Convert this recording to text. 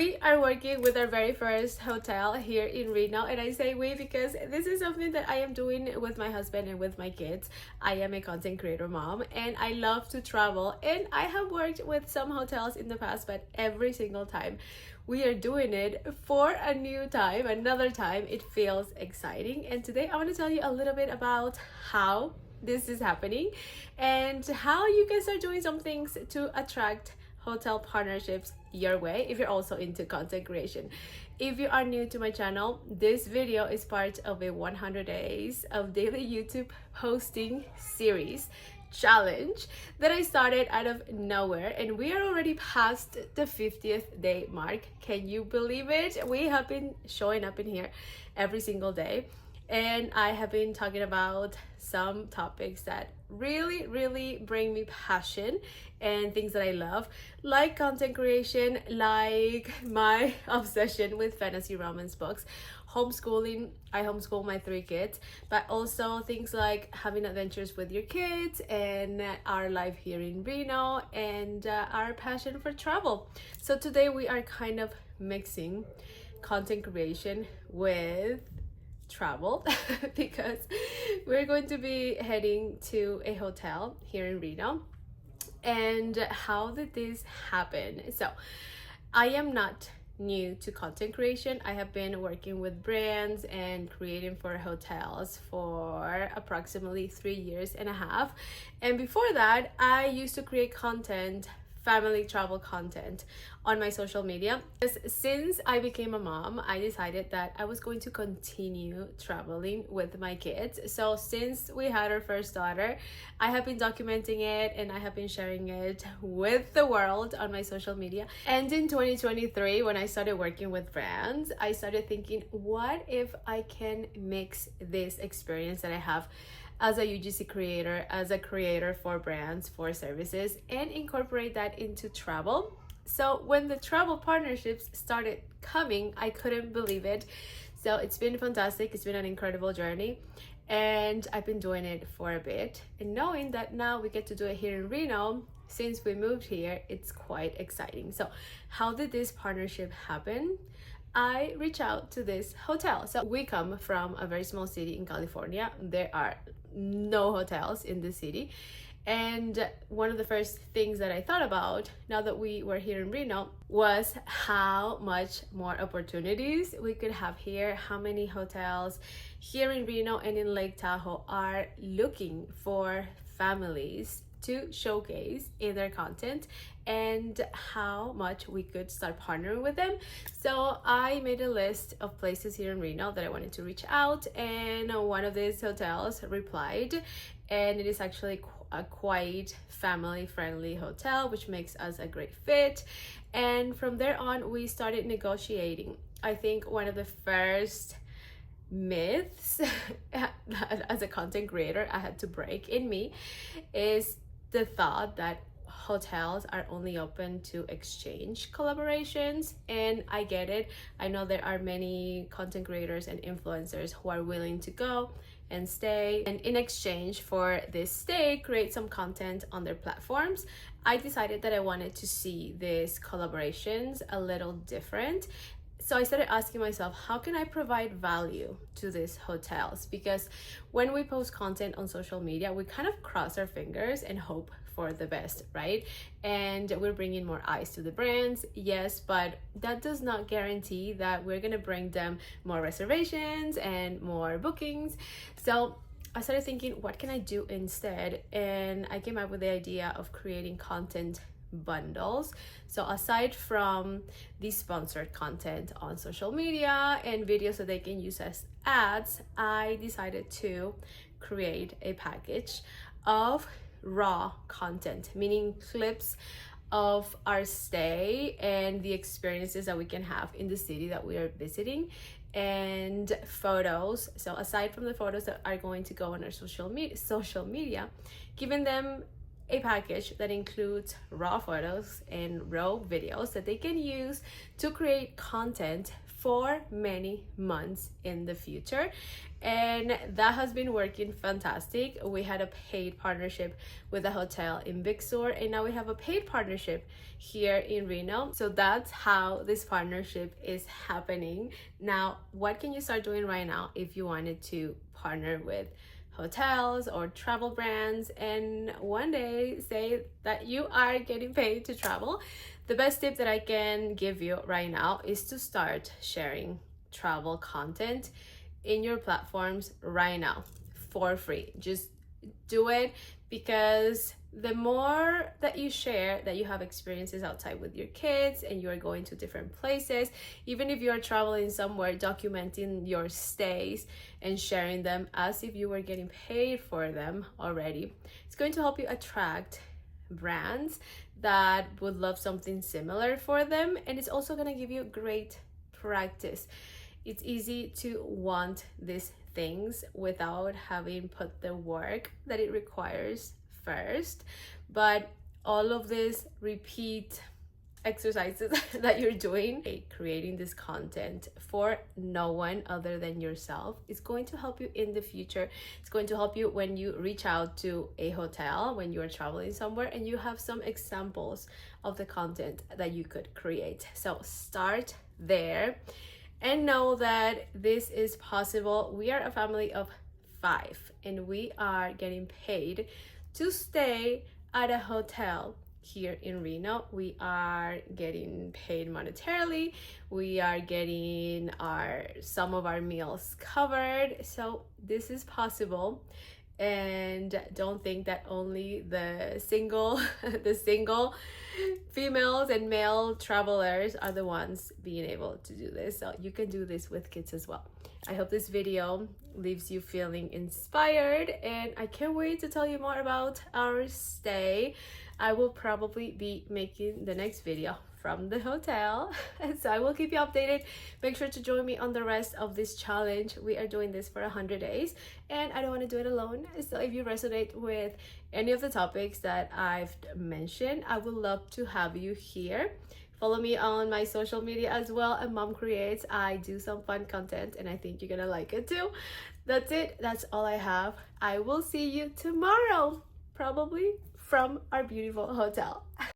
We are working with our very first hotel here in Reno, and I say we because this is something that I am doing with my husband and with my kids. I am a content creator mom and I love to travel, and I have worked with some hotels in the past, but every single time we are doing it for a new time, another time. It feels exciting, and today I want to tell you a little bit about how this is happening and how you can start doing some things to attract hotel partnerships your way if you're also into content creation. If you are new to my channel, this video is part of a 100 days of daily YouTube posting series challenge that I started out of nowhere, and we are already past the 50th day mark. Can you believe it? We have been showing up in here every single day, and I have been talking about some topics that really bring me passion and things that I love, like content creation, like my obsession with fantasy romance books, homeschooling. I homeschool my 3 kids, but also things like having adventures with your kids and our life here in Reno and our passion for travel. So today we are kind of mixing content creation with travel because we're going to be heading to a hotel here in Reno. And how did this happen? So I am not new to content creation. I have been working with brands and creating for hotels for approximately 3.5 years. And before that, I used to create content, family travel content on my social media. Since I became a mom, I decided that I was going to continue traveling with my kids. So since we had our first daughter, I have been documenting it and I have been sharing it with the world on my social media. And in 2023, when I started working with brands, I started thinking, what if I can mix this experience that I have as a UGC creator, as a creator for brands, for services, and incorporate that into travel. So when the travel partnerships started coming, I couldn't believe it. So it's been fantastic. It's been an incredible journey. And I've been doing it for a bit. And knowing that now we get to do it here in Reno, since we moved here, it's quite exciting. So how did this partnership happen? I reach out to this hotel. So we come from a very small city in California. There are no hotels in the city, and one of the first things that I thought about now that we were here in Reno was how much more opportunities we could have here, how many hotels here in Reno and in Lake Tahoe are looking for families to showcase in their content, and how much we could start partnering with them. So I made a list of places here in Reno that I wanted to reach out, and one of these hotels replied, and it is actually a quite family-friendly hotel, which makes us a great fit. And from there on, we started negotiating. I think one of the first myths as a content creator I had to break in me is the thought that hotels are only open to exchange collaborations. And I get it. I know there are many content creators and influencers who are willing to go and stay, and in exchange for this stay, create some content on their platforms. I decided that I wanted to see these collaborations a little different. So I started asking myself, how can I provide value to these hotels? Because when we post content on social media, we kind of cross our fingers and hope for the best, right? And we're bringing more eyes to the brands, yes, but that does not guarantee that we're gonna bring them more reservations and more bookings. So I started thinking, what can I do instead? And I came up with the idea of creating content bundles. So aside from the sponsored content on social media and videos that they can use as ads, I decided to create a package of raw content, meaning clips of our stay and the experiences that we can have in the city that we are visiting, and photos. So aside from the photos that are going to go on our social media, giving them a package that includes raw photos and raw videos that they can use to create content for many months in the future. And that has been working fantastic. We had a paid partnership with a hotel in Big Sur, and now we have a paid partnership here in Reno. So that's how this partnership is happening. Now, what can you start doing right now if you wanted to partner with hotels or travel brands and one day say that you are getting paid to travel? The best tip that I can give you right now is to start sharing travel content in your platforms right now for free. Just do it, because the more that you share that you have experiences outside with your kids and you're going to different places, even if you're traveling somewhere, documenting your stays and sharing them as if you were getting paid for them already, it's going to help you attract brands that would love something similar for them, and it's also going to give you great practice. It's easy to want these things without having put the work that it requires first, but all of this repeat exercises that you're doing, creating this content for no one other than yourself, is going to help you in the future. It's going to help you when you reach out to a hotel, when you are traveling somewhere and you have some examples of the content that you could create. So start there and know that this is possible. We are a family of 5 and we are getting paid to stay at a hotel here in Reno. We are getting paid monetarily. We are getting some of our meals covered. So this is possible. And don't think that only the single females and male travelers are the ones being able to do this. So you can do this with kids as well. I hope this video leaves you feeling inspired, and I can't wait to tell you more about our stay. I will probably be making the next video from the hotel, so I will keep you updated. Make sure to join me on the rest of this challenge. We are doing this for 100 days and I don't want to do it alone. So if you resonate with any of the topics that I've mentioned, I would love to have you here. Follow me on my social media as well at Mom Creates. I do some fun content and I think you're gonna like it too. That's it. That's all I have. I will see you tomorrow, probably from our beautiful hotel.